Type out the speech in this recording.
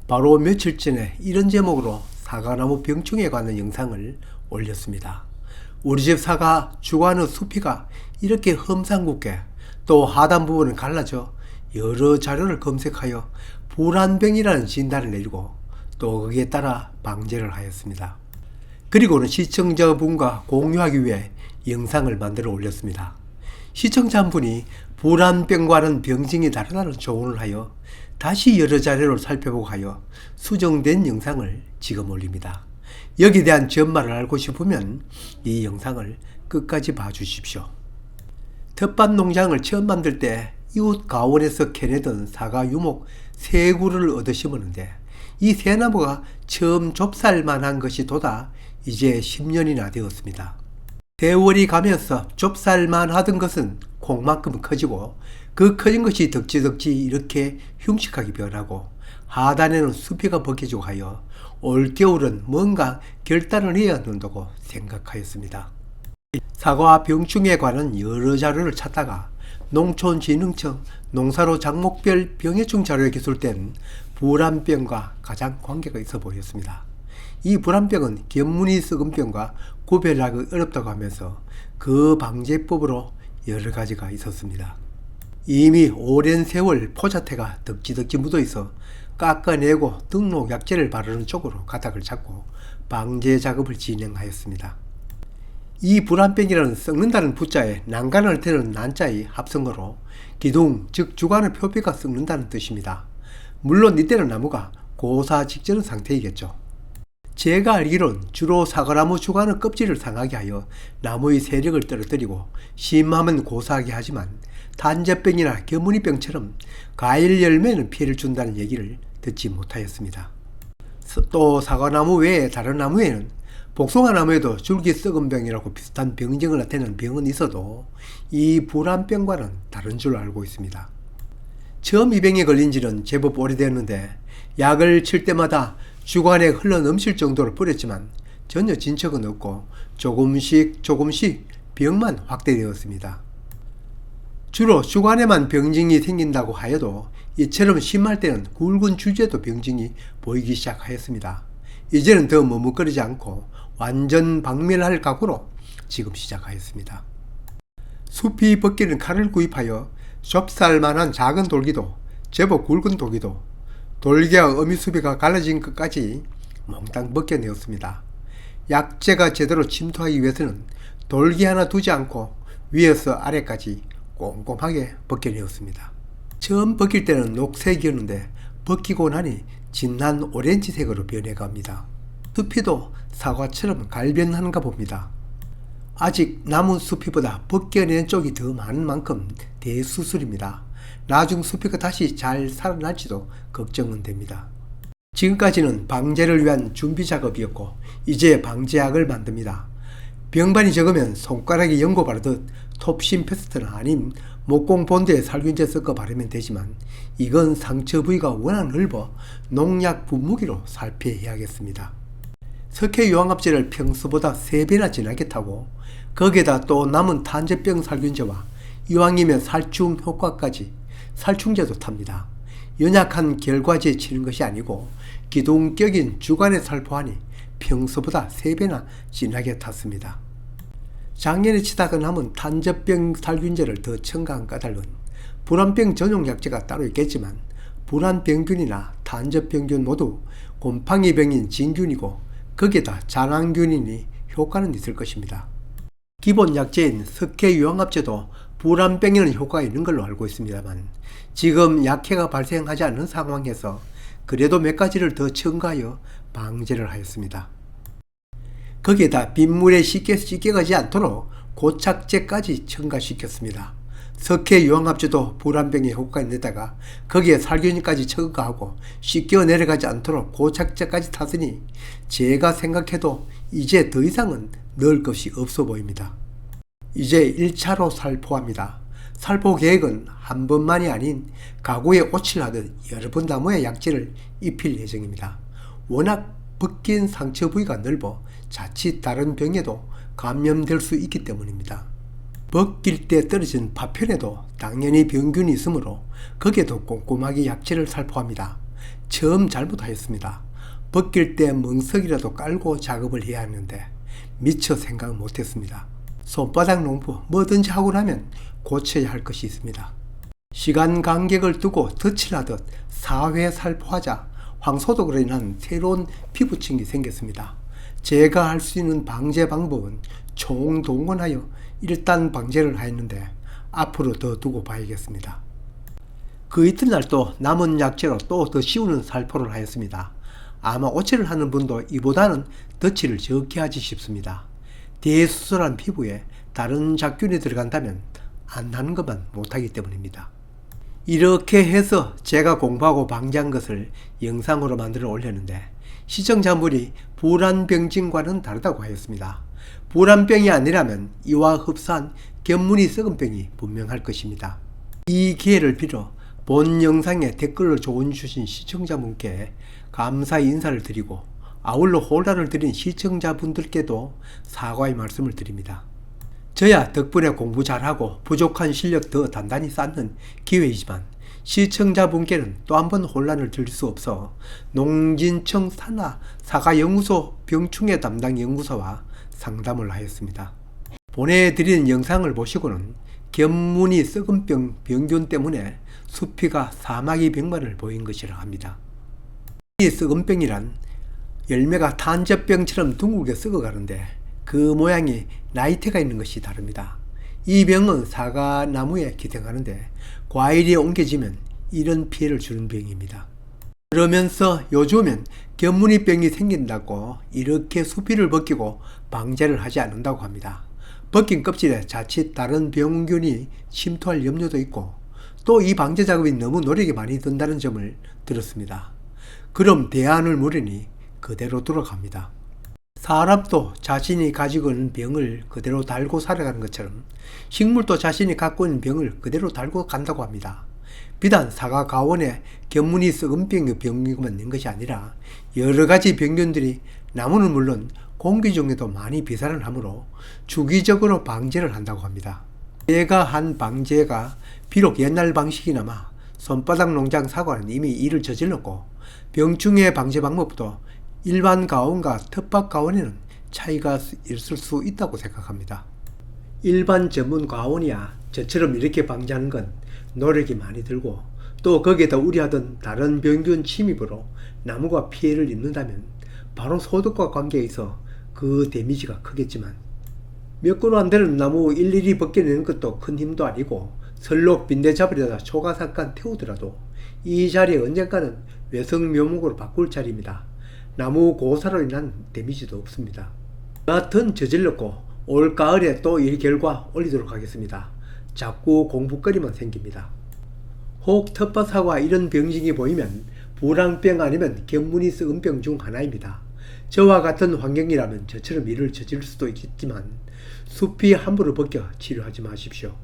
바로 며칠 전에 이런 제목으로 사과나무 병충해에 관한 영상을 올렸습니다. 우리 집 사과 주관의 수피가 이렇게 험상궂게 또 하단 부분은 갈라져 여러 자료를 검색하여 불안병이라는 진단을 내리고 또 거기에 따라 방제를 하였습니다. 그리고는 시청자분과 공유하기 위해 영상을 만들어 올렸습니다. 시청자 한 분이 불안병과는 병증이 다르다는 조언을 하여 다시 여러 자료를 살펴보고 하여 수정된 영상을 지금 올립니다. 여기에 대한 전말을 알고 싶으면 이 영상을 끝까지 봐주십시오. 텃밭 농장을 처음 만들 때 이웃 가원에서 캐내던 사과 유목 3그루를 얻어 심었는데 이 새 나무가 처음 좁쌀만한 것이 돋아 이제 10년이나 되었습니다. 세월이 가면서 좁쌀만 하던 것은 콩만큼 커지고 그 커진 것이 덕지덕지 이렇게 흉측하게 변하고 하단에는 수피가 벗겨지고 하여 올겨울은 뭔가 결단을 해야 한다고 생각하였습니다. 사과 병충해에 관한 여러 자료를 찾다가 농촌진흥청 농사로 작목별 병해충 자료에 기술된 불안병과 가장 관계가 있어 보였습니다. 이 불안병은 견무늬 썩은병과 구별하기 어렵다고 하면서 그 방제법으로 여러 가지가 있었습니다. 이미 오랜 세월 포자태가 덕지덕지 묻어 있어 깎아내고 등록 약재를 바르는 쪽으로 가닥을 잡고 방제 작업을 진행하였습니다. 이 불안병이라는 썩는다는 부자에 난간을 태는 난자의 합성어로 기둥 즉 주관의 표피가 썩는다는 뜻입니다. 물론 이때는 나무가 고사 직전의 상태이겠죠. 제가 알기론 주로 사과나무 주관의 껍질을 상하게 하여 나무의 세력을 떨어뜨리고 심하면 고사하게 하지만 단제병이나 견무늬병처럼 과일 열매는 피해를 준다는 얘기를 듣지 못하였습니다. 또 사과나무 외에 다른 나무에는 복숭아나무에도 줄기 썩은 병이라고 비슷한 병증을 나타내는 병은 있어도 이 불안병과는 다른 줄 알고 있습니다. 처음 이 병에 걸린 지는 제법 오래되었는데 약을 칠 때마다 주관에 흘러 넘칠 정도로 뿌렸지만 전혀 진척은 없고 조금씩 병만 확대되었습니다. 주로 주관에만 병증이 생긴다고 하여도 이처럼 심할 때는 굵은 주제도 병증이 보이기 시작하였습니다. 이제는 더 머뭇거리지 않고 완전 박멸할 각오로 지금 시작하였습니다. 숲이 벗기는 칼을 구입하여 좁쌀만한 작은 돌기도 제법 굵은 돌기도 돌기와 어미수비가 갈라진 것까지 몽땅 벗겨내었습니다. 약재가 제대로 침투하기 위해서는 돌기 하나 두지 않고 위에서 아래까지 꼼꼼하게 벗겨내었습니다. 처음 벗길 때는 녹색이었는데 벗기고 나니 진한 오렌지색으로 변해갑니다. 수피도 사과처럼 갈변하는가 봅니다. 아직 남은 수피보다 벗겨낸 쪽이 더 많은 만큼 대수술입니다. 나중 수피가 다시 잘 살아날지도 걱정은 됩니다. 지금까지는 방제를 위한 준비 작업이었고 이제 방제약을 만듭니다. 병반이 적으면 손가락에 연고 바르듯 톱신 페스트나 아님 목공 본드에 살균제 섞어 바르면 되지만 이건 상처 부위가 워낙 넓어 농약 분무기로 살피해야겠습니다. 석회유황합제를 평소보다 3배나 진하게 타고 거기에다 또 남은 탄저병 살균제와 이왕이면 살충 효과까지 살충제도 탑니다. 연약한 결과지에 치는 것이 아니고 기둥격인 주관에 살포하니 평소보다 3배나 진하게 탔습니다. 작년에 치다가 남은 탄저병 살균제를 더 첨가한 까닭은 불안병 전용 약제가 따로 있겠지만 불안병균이나 탄저병균 모두 곰팡이병인 진균이고 거기에다 잔황균이니 효과는 있을 것입니다. 기본 약제인 석회유황합제도 불안병에는 효과가 있는 걸로 알고 있습니다만 지금 약해가 발생하지 않는 상황에서 그래도 몇 가지를 더 첨가하여 방제를 하였습니다. 거기에다 빗물에 쉽게 씻겨가지 않도록 고착제까지 첨가시켰습니다. 석회유황합제도 불안병에 효과가 있는데다가 거기에 살균까지 첨가하고 씻겨 내려가지 않도록 고착제까지 탔으니 제가 생각해도 이제 더 이상은 넣을 것이 없어 보입니다. 이제 1차로 살포합니다. 살포 계획은 한 번만이 아닌 가구에 오칠 하듯 여러 번 나무에 약재를 입힐 예정입니다. 워낙 벗긴 상처 부위가 넓어 자칫 다른 병에도 감염될 수 있기 때문입니다. 벗길 때 떨어진 파편에도 당연히 병균이 있으므로 거기에도 꼼꼼하게 약재를 살포합니다. 처음 잘못하였습니다. 벗길 때 멍석이라도 깔고 작업을 해야 하는데 미처 생각 못했습니다. 손바닥 농부 뭐든지 하고 나면 고쳐야 할 것이 있습니다. 시간 간격을 두고 덧칠하듯 4회 살포하자 황소독으로 인한 새로운 피부층이 생겼습니다. 제가 할 수 있는 방제 방법은 총동원하여 일단 방제를 하였는데 앞으로 더 두고 봐야겠습니다. 그 이튿날 또 남은 약재로 또 더 씌우는 살포를 하였습니다. 아마 오칠을 하는 분도 이보다는 덧칠을 적게 하지 싶습니다. 대수술한 피부에 다른 작균이 들어간다면 안 하는 것만 못하기 때문입니다. 이렇게 해서 제가 공부하고 방제한 것을 영상으로 만들어 올렸는데 시청자분이 불안병증과는 다르다고 하였습니다. 불안병이 아니라면 이와 흡사한 견문이 썩은 병이 분명할 것입니다. 이 기회를 빌어 본 영상에 댓글로 조언 주신 시청자분께 감사의 인사를 드리고 아울러 혼란을 드린 시청자분들께도 사과의 말씀을 드립니다. 저야 덕분에 공부 잘하고 부족한 실력 더 단단히 쌓는 기회이지만 시청자분께는 또 한 번 혼란을 드릴 수 없어 농진청 산하 사과연구소 병충해 담당 연구소와 상담을 하였습니다. 보내드리는 영상을 보시고는 견문이 썩은 병균 때문에 수피가 사마귀 병만을 보인 것이라 합니다. 이 썩은 병이란 열매가 탄저병처럼 둥글게 썩어가는데 그 모양이 나이테가 있는 것이 다릅니다. 이 병은 사과나무에 기생하는데 과일이 옮겨지면 이런 피해를 주는 병입니다. 그러면서 요즘엔 견문이병이 생긴다고 이렇게 수피를 벗기고 방제를 하지 않는다고 합니다. 벗긴 껍질에 자칫 다른 병균이 침투할 염려도 있고 또 이 방제 작업이 너무 노력이 많이 든다는 점을 들었습니다. 그럼 대안을 물으니 그대로 돌아갑니다. 사람도 자신이 가지고 있는 병을 그대로 달고 살아가는 것처럼 식물도 자신이 갖고 있는 병을 그대로 달고 간다고 합니다. 비단 사과 가원에 견문이 썩은 병이만 있는 것이 아니라 여러 가지 병균들이 나무는 물론 공기 중에도 많이 비산을 하므로 주기적으로 방제를 한다고 합니다. 제가 한 방제가 비록 옛날 방식이나마 손바닥 농장 사과는 이미 일을 저질렀고 병충해 방제 방법도 일반 가온과 텃밭 가온에는 차이가 있을 수 있다고 생각합니다. 일반 전문 가온이야 저처럼 이렇게 방제하는 건 노력이 많이 들고 또 거기에다 우려하던 다른 병균 침입으로 나무가 피해를 입는다면 바로 소득과 관계에 있어 그 데미지가 크겠지만 몇 그루 안 되는 나무 일일이 벗겨내는 것도 큰 힘도 아니고 설록 빈대 잡으려다 초가 잠깐 태우더라도 이 자리에 언젠가는 외성 묘목으로 바꿀 자리입니다. 나무 고사로 인한 데미지도 없습니다. 여하튼 저질렀고 올 가을에 또 이 결과 올리도록 하겠습니다. 자꾸 공부거리만 생깁니다. 혹 텃밭 사과 이런 병증이 보이면 불황병 아니면 견문이 썩은 병 중 하나입니다. 저와 같은 환경이라면 저처럼 일을 저질 수도 있겠지만 숲이 함부로 벗겨 치료하지 마십시오.